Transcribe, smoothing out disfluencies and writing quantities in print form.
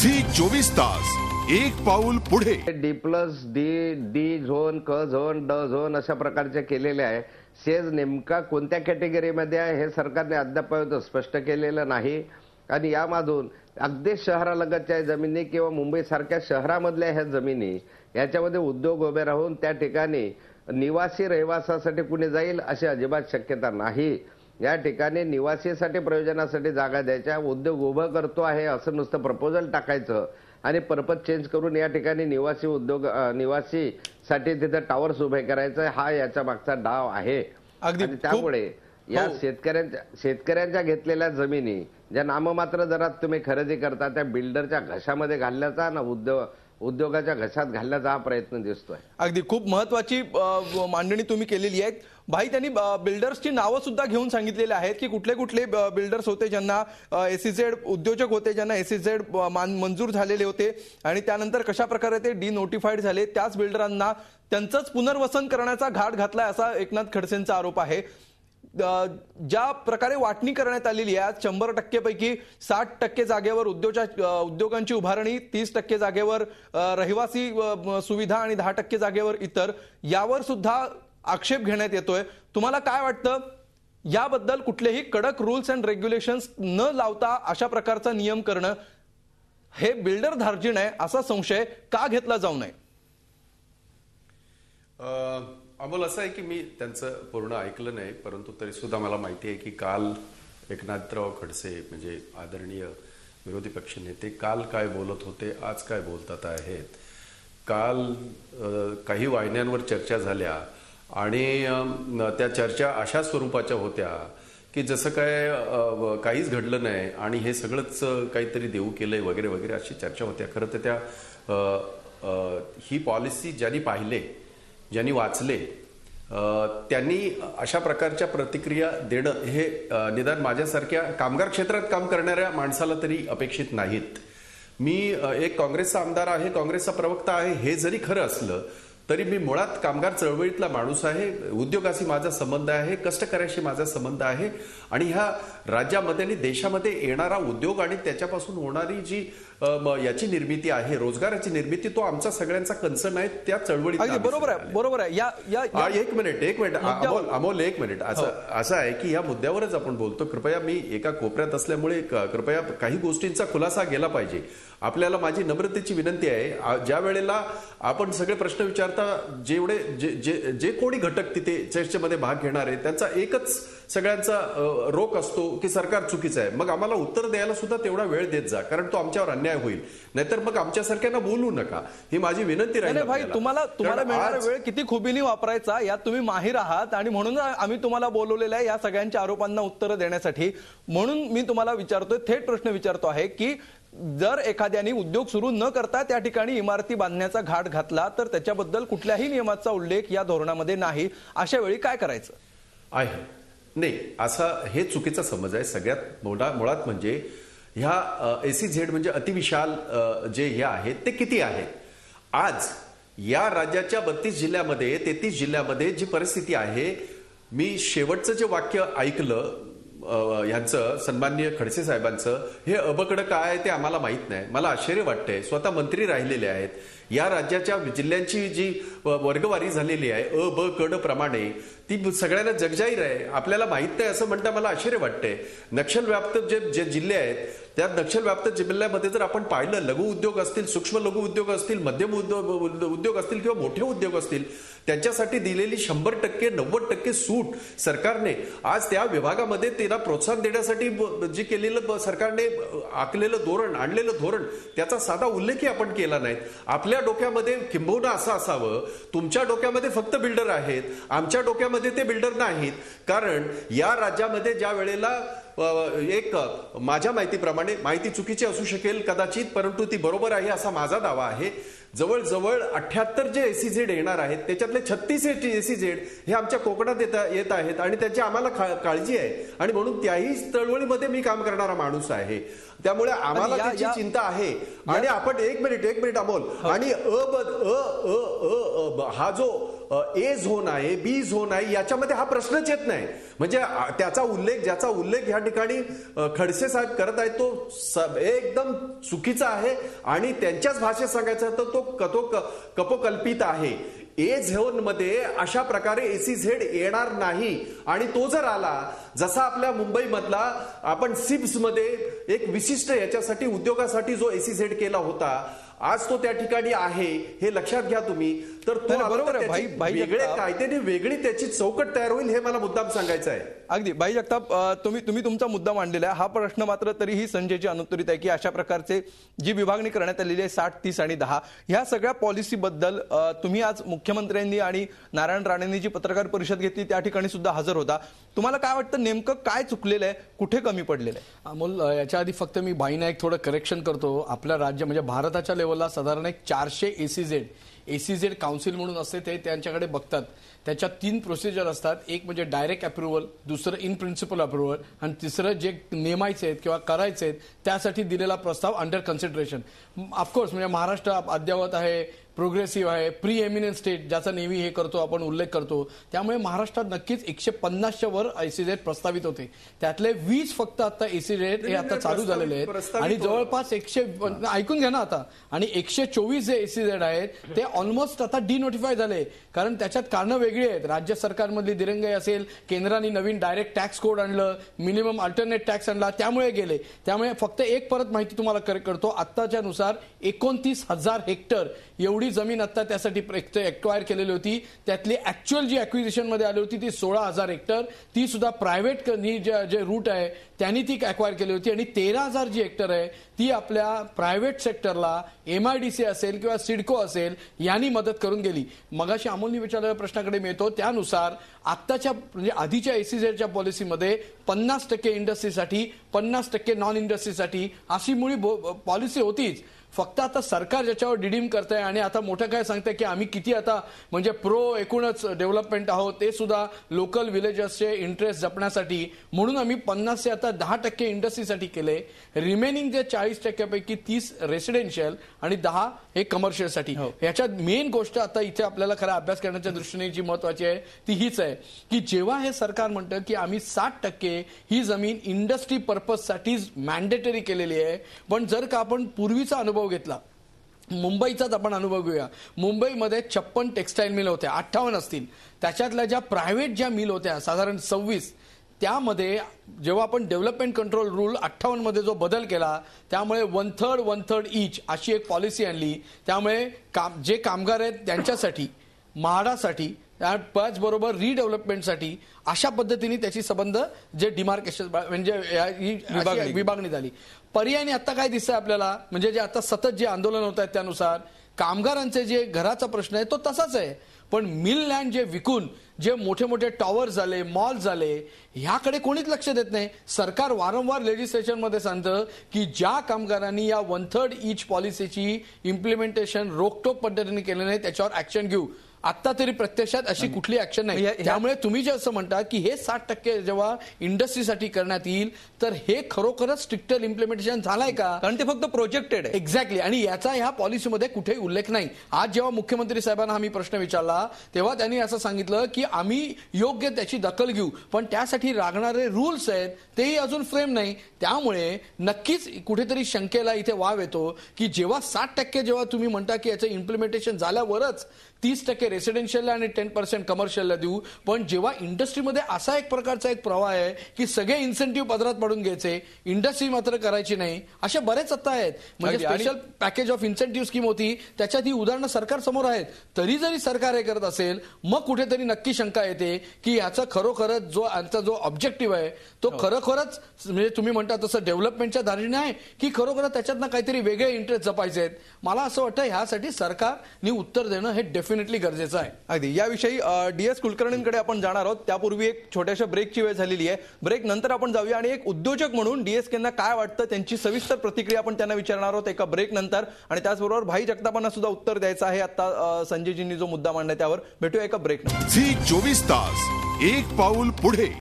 झी24 तास एक पाऊल पुढे। D+D झोन, क झोन, ड झोन अशा प्रकारचे केलेले आहे। सेज नेमका कोणत्या कॅटेगरीमध्ये आहे हे सरकारने अद्याप स्पष्ट केलेलं नाही। आणि यामधून अगदी शहरालगतच्या जमिनी किंवा मुंबई सारख्या शहरामधल्या ह्या जमिनी याच्यामध्ये उद्योग उभे राहून त्या ठिकाणी निवासी रहिवासासाठी कुणी जाईल अशी अजिबात शक्यता नाही। या ठिकाणी निवासीसाठी प्रयोजनासाठी जागा द्यायच्या, उद्योग उभं करतो आहे असं नुसतं प्रपोजल टाकायचं आणि पर्पज चेंज करून या ठिकाणी निवासीसाठी तिथे टावर्स उभे करायचं, हा याच्या मागचा डाव आहे। आणि त्यामुळे या शेतकऱ्यांच्या घेतलेल्या जमिनी ज्या नाममात्र दरात तुम्ही खरेदी करता त्या बिल्डरच्या घशामध्ये घालण्याचा ना उद्योगाच्या घशात घालण्याचा हा प्रयत्न दिसतोय। अगदी खूप महत्त्वाची मांडणी तुम्ही केलेली आहे भाई। त्यांनी बिल्डर्सची नावं सुद्धा घेऊन सांगितलेली आहेत की कुठले कुठले बिल्डर्स होते ज्यांना एसीझेड उद्योजक होते, ज्यांना एसीझेड मंजूर झालेले होते आणि त्यानंतर कशा प्रकारे ते डिनोटिफाईड झाले, त्याच बिल्डरांना त्यांचंच पुनर्वसन करण्याचा घाट घातलाय असा एकनाथ खडसेंचा आरोप आहे। ज्या प्रकारे वाटणी करण्यात आलेली आहे 100% पैकी 60% जागेवर उद्योगांची उभारणी, 30% जागेवर रहिवासी सुविधा आणि 10% जागेवर इतर, यावर सुद्धा आक्षेप घेण्यात येतोय। तुम्हाला काय वाटतं याबद्दल? कुठलेही कडक रूल्स अँड रेग्युलेशन्स न लावता अशा प्रकारचा नियम करणं हे बिल्डर धार्जिण आहे असा संशय का घेतला जाऊ नये? अमोल, असं आहे की मी त्यांचं पूर्ण ऐकलं नाही, परंतु तरी सुद्धा मला माहिती आहे की काल एकनाथराव खडसे म्हणजे आदरणीय विरोधी पक्ष नेते काल काय बोलत होते, आज काय बोलतात आहेत। काल काही वाहिन्यांवर चर्चा झाल्या आणि त्या चर्चा अशा स्वरूपाच्या होत्या की जसं काय काहीच घडलं नाही आणि हे सगळंच काहीतरी देऊ केलंय वगैरे वगैरे अशी चर्चा होत्या। खरं तर त्या ही पॉलिसी ज्यांनी पाहिले, ज्यांनी वाचले, त्यांनी अशा प्रकारच्या प्रतिक्रिया देणं हे निदान माझ्यासारख्या कामगार क्षेत्रात काम करणाऱ्या माणसाला तरी अपेक्षित नाहीत। मी एक काँग्रेसचा आमदार आहे, काँग्रेसचा प्रवक्ता आहे, हे जरी खरं असलं तरी मी मुळात कामगार चळवळीतला माणूस आहे। उद्योगाशी माझा संबंध आहे, कष्टकऱ्याशी माझा संबंध आहे आणि ह्या राज्यामध्ये आणि देशामध्ये येणारा उद्योग आणि त्याच्यापासून होणारी जी याची निर्मिती आहे, रोजगाराची निर्मिती, तो आमचा सगळ्यांचा कन्सर्न आहे। त्या चळवळीत बरोबर आहे। एक मिनिट अमोल एक मिनिट असं आहे की या मुद्द्यावरच आपण बोलतो। कृपया, मी एका कोपऱ्यात असल्यामुळे कृपया काही गोष्टींचा खुलासा गेला पाहिजे। आपल्याला माझी नम्रतेची विनंती आहे, ज्या वेळेला आपण सगळे प्रश्न विचारता जेवढे जे कोणी घटक तिथे चर्चेमध्ये भाग घेणार आहे त्यांचा एकच सगळ्यांचा रोख असतो की सरकार चुकीचं आहे। मग आम्हाला उत्तर द्यायला सुद्धा तेवढा वेळ देत जा, कारण तो आमच्यावर अन्याय होईल। नाहीतर मग आमच्यासारख्यांना बोलू नका, ही माझी विनंती राहील। भाई, तुम्हाला मिळणारा वेळ किती खुबीने वापरायचा यात तुम्ही माहिर आहात आणि म्हणून आम्ही तुम्हाला बोलवलेलं आहे या सगळ्यांच्या आरोपांना उत्तर देण्यासाठी। म्हणून मी तुम्हाला विचारतोय, थेट प्रश्न विचारतो आहे की जर एखाद्याने उद्योग सुरू न करता त्या ठिकाणी इमारती बांधण्याचा घाट घातला तर त्याच्याबद्दल कुठल्याही नियमाचा उल्लेख या धोरणामध्ये नाही, अशा वेळी काय करायचं आहे? नाही, असा हे चुकीचा समज आहे। सगळ्यात मुळात म्हणजे ह्या एसीझेड म्हणजे अतिविशाल जे हे आहेत ते किती आहे? आज या राज्याच्या 32 जिल्ह्यामध्ये 33 जिल्ह्यामध्ये जी परिस्थिती आहे, मी शेवटचं जे वाक्य ऐकलं यांचं, सन्माननीय खडसे साहेबांचं, हे अबकडं काय आहे ते आम्हाला माहित नाही। मला आश्चर्य वाटतंय, स्वतः मंत्री राहिलेले आहेत, या राज्याच्या जिल्ह्यांची जी वर्गवारी झालेली आहे अ ब कड प्रमाणे ती सगळ्यांना जगजाहीर आहे। आपल्याला माहित नाही असं म्हणता मला आश्चर्य वाटतंय। नक्षलव्याप्त जे जिल्हे आहेत त्या नक्षलव्याप्त जिल्ह्यामध्ये जर आपण पाहिलं, लघु उद्योग असतील, सूक्ष्म लघु उद्योग असतील, मध्यम उद्योग असतील किंवा मोठे उद्योग असतील, त्यांच्यासाठी दिलेली 100% 90% सूट सरकारने आज त्या विभागामध्ये त्याला प्रोत्साहन देण्यासाठी जे केलेलं सरकारने आखलेलं धोरण, आणलेलं धोरण, त्याचा साधा उल्लेखही आपण केला नाही। आपल्या डोक्यामध्ये किंबहुना असं असावं, तुमच्या डोक्यामध्ये फक्त बिल्डर आहेत, आमच्या डोक्यामध्ये ते बिल्डर नाहीत। कारण या राज्यामध्ये ज्या वेळेला एक माझ्या माहितीप्रमाणे, माहिती चुकीची असू शकेल कदाचित, परंतु ती बरोबर आहे असा माझा दावा आहे, जवळजवळ 78 जे एसीझेड येणार आहेत त्याच्यातले 36 एसीझेड हे आमच्या कोकणात येत आहेत आणि त्याची आम्हाला काळजी आहे आणि म्हणून त्याही चळवळीमध्ये मी काम करणारा माणूस आहे। त्यामुळे आम्हाला त्याची चिंता आहे। आणि आपण एक मिनिट अमोल, आणि हा जो ए झोन आहे, बी झोन आहे, याच्यामध्ये हा प्रश्नच येत नाही. म्हणजे ज्याचा उल्लेख या ठिकाणी खडसे साहेब करत आहेत तो एकदम चुकीचा आहे आणि त्यांच्याच भाषेत सांगायचं तर तो कपोकल्पित आहे. ए झोन मध्ये अशा प्रकारे एसीझेड येणार नाही आणि तो जर आला, जसा आपल्या मुंबई मधला आपण सिप्स मध्ये एक विशिष्ट याच्यासाठी उद्योगासाठी जो एसीझेड केला होता, आज तो त्या ठिकाणी आहे हे लक्षात घ्या तुम्ही. तर तो बरोबर आहे. वेगळे कायद्याने वेगळी त्याची चौकट तयार होईल हे मला मुद्दाम सांगायचं आहे. अगदी भाई जगताप, तुम्ही तुमचा मुद्दा मांडलेला आहे. हा प्रश्न मात्र तरीही संजयची अनुत्तरित आहे की अशा प्रकारचे जी विभागणी करण्यात आलेली आहे 60, 30 आणि 10 ह्या सगळ्या पॉलिसीबद्दल तुम्ही आज मुख्यमंत्र्यांनी आणि नारायण राणेंनी जी पत्रकार परिषद घेतली त्या ठिकाणी सुद्धा हजर होता. तुम्हाला काय वाटतं नेमकं काय चुकलेलं आहे, कुठे कमी पडलेलं आहे? अमोल, याच्या आधी फक्त मी भाईना एक थोडं करेक्शन करतो. आपल्या राज्य म्हणजे भारताच्या लेवलला साधारण एक 400 एसीझेड काउन्सिल म्हणून असते, ते त्यांच्याकडे बघतात. त्याच्यात 3 प्रोसिजर असतात. एक म्हणजे डायरेक्ट अप्रुव्हल, दुसरं इन प्रिन्सिपल अप्रुव्हल आणि तिसरं जे नेमायचे आहेत किंवा करायचे आहेत त्यासाठी दिलेला प्रस्ताव अंडर कन्सिडरेशन. ऑफकोर्स म्हणजे महाराष्ट्र अद्ययावत आहे, प्रोग्रेसिव्ह आहे, प्री एमिनंट स्टेट ज्याचा नेहमी हे करतो आपण उल्लेख करतो. त्यामुळे महाराष्ट्रात नक्कीच 150च्या वर एसीझेड प्रस्तावित होते. त्यातले 20 फक्त आता एसीझेड हे आता चालू झालेले आहेत आणि जवळपास 100 ऐकून घ्या ना आता, आणि 124 जे एसीझेड आहेत ते ऑलमोस्ट आता डिनोटिफाय झाले. कारण त्याच्यात कारणं वेगळी आहेत. राज्य सरकारमधली दिरंगाई असेल, केंद्राने नवीन डायरेक्ट टॅक्स कोड आणलं, मिनिमम अल्टरनेट टॅक्स आणला, त्यामुळे गेले. त्यामुळे फक्त एक परत माहिती तुम्हाला करेक्ट करतो. आत्ताच्या नुसार 29,000 हेक्टर एवढी जमीन आता त्यासाठी एक्वायर केलेली होती. त्यातली ऍक्च्युअल जी अक्विजिशन मध्ये आली होती ती 16,000 हेक्टर, ती सुद्धा प्रायव्हेट जे रूट आहे त्यांनी ती एक्वायर केली होती. आणि 13,000 जी हेक्टर आहे ती आपल्या प्रायव्हेट सेक्टरला MIDC असेल किंवा सिडको असेल यांनी मदत करून गेली. मगाशी अमोलनी विचारलेल्या प्रश्नाकडे मिळतो. त्यानुसार आत्ताच्या म्हणजे आधीच्या एसीझेडच्या पॉलिसीमध्ये 50% इंडस्ट्रीसाठी, 50% नॉन इंडस्ट्रीसाठी अशी मुळी पॉलिसी होतीच. फक्त आता सरकार ज्याच्यावर डिडीम करत आहे आणि आता मोठं काय सांगतंय की आम्ही किती आता म्हणजे एकूणच डेव्हलपमेंट आहोत, ते सुद्धा लोकल विलेजर्सचे इंटरेस्ट जपण्यासाठी, म्हणून आम्ही 50 ते आता 10% इंडस्ट्रीसाठी केले. रिमेनिंग जे 40% पैकी 30 रेसिडेन्शियल आणि 10 हे कमर्शियलसाठी. याच्यात मेन गोष्ट आता इथे आपल्याला खरा अभ्यास करण्याच्या दृष्टीने जी महत्वाची आहे ती हीच आहे की जेव्हा हे सरकार म्हणतं की आम्ही 60% ही जमीन इंडस्ट्री पर्पजसाठीच मॅन्डेटरी केलेली आहे, पण जर का आपण पूर्वीचा अनुभव घेतला, मुंबईचाच आपण अनुभव घेऊया. मुंबईमध्ये 56 टेक्सटाईल मिल होत्या, 58 असतील. त्याच्यातल्या ज्या प्रायव्हेट ज्या मिल होत्या साधारण 26, त्यामध्ये जेव्हा आपण डेव्हलपमेंट कंट्रोल रूल 58 मध्ये जो बदल केला त्यामुळे 1/3 ईच अशी एक पॉलिसी आणली. त्यामुळे जे कामगार आहेत त्यांच्यासाठी, म्हाडासाठी, त्याचबरोबर रिडेव्हलपमेंटसाठी अशा पद्धतीने त्याची संबंध जे डिमार्केशन म्हणजे विभागणी झाली. पर्यायाने आता काय दिसतंय आपल्याला, म्हणजे जे आता सतत जे आंदोलन होत आहेत त्यानुसार कामगारांचे जे घराचा प्रश्न आहे तो तसाच आहे, पण मिल लँड जे विकून जे मोठे मोठे टॉवर झाले, मॉल झाले, ह्याकडे कोणीच लक्ष देत नाही. सरकार वारंवार लेजिस्लेशनमध्ये सांगतं की ज्या कामगारांनी या 1/3 ईच पॉलिसीची इम्प्लिमेंटेशन रोकटोक पद्धतीने केलं नाही त्याच्यावर ऍक्शन घेऊ. आता तरी प्रत्यक्षात अशी कुठली ऍक्शन नाही. त्यामुळे तुम्ही जे असं म्हणता की हे 60% जेव्हा इंडस्ट्रीसाठी करण्यात येईल तर हे खरोखरच स्ट्रिक्टर इम्प्लिमेंटेशन झालंय का? कारण ते फक्त प्रोजेक्टेड आहे. एक्झॅक्टली. आणि याचा ह्या पॉलिसीमध्ये कुठेही उल्लेख नाही. आज जेव्हा मुख्यमंत्री साहेबांना आम्ही प्रश्न विचारला तेव्हा त्यांनी असं सांगितलं की आम्ही योग्य त्याची दखल घेऊ, पण त्यासाठी लागणारे रूल्स आहेत तेही अजून फ्रेम नाही. त्यामुळे नक्कीच कुठेतरी शंकेला इथे वाव येतो की जेव्हा 60% जेव्हा तुम्ही म्हणता की याचं इम्प्लिमेंटेशन झाल्यावरच 30% रेसिडेन्शियलला आणि 10% कमर्शियलला देऊ, पण जेव्हा इंडस्ट्रीमध्ये असा एक प्रकारचा एक प्रवाह आहे की सगळे इन्सेंटिव्ह पदरात पडून घ्यायचे, इंडस्ट्री मात्र करायची नाही, असे बरेच आता आहेत. म्हणजे special package of incentive scheme होती, त्याच्यात ही उदाहरणं सरकार समोर आहेत. तरी जरी सरकार हे करत असेल मग कुठेतरी नक्की शंका येते की याचा खरोखरच जो ऑब्जेक्टिव्ह आहे तो खरोखरच म्हणजे तुम्ही म्हणता तसं डेव्हलपमेंटच्या धारीने आहे की खरोखरच त्याच्यातनं काहीतरी वेगळे इंटरेस्ट जपायचे आहेत. मला असं वाटतं ह्यासाठी सरकारने उत्तर देणं हे डेफिनेटली गरजेचं आहे. अगदी. याविषयी DS कुलकर्णींकडे आपण जाणार आहोत. त्यापूर्वी एक छोट्याशा ब्रेकची वेळ झालेली आहे. ब्रेक नंतर आपण जाऊया आणि एक उद्योजक म्हणून DSKंना काय वाटतं त्यांची सविस्तर प्रतिक्रिया आपण त्यांना विचारणार आहोत एका ब्रेक नंतर. आणि त्याचबरोबर भाई जगतापांना सुद्धा उत्तर द्यायचं आहे आता संजयजींनी जो मुद्दा मांडला त्यावर. भेटूया एका ब्रेक नंतर. झी 24 तास एक पाऊल पुढे.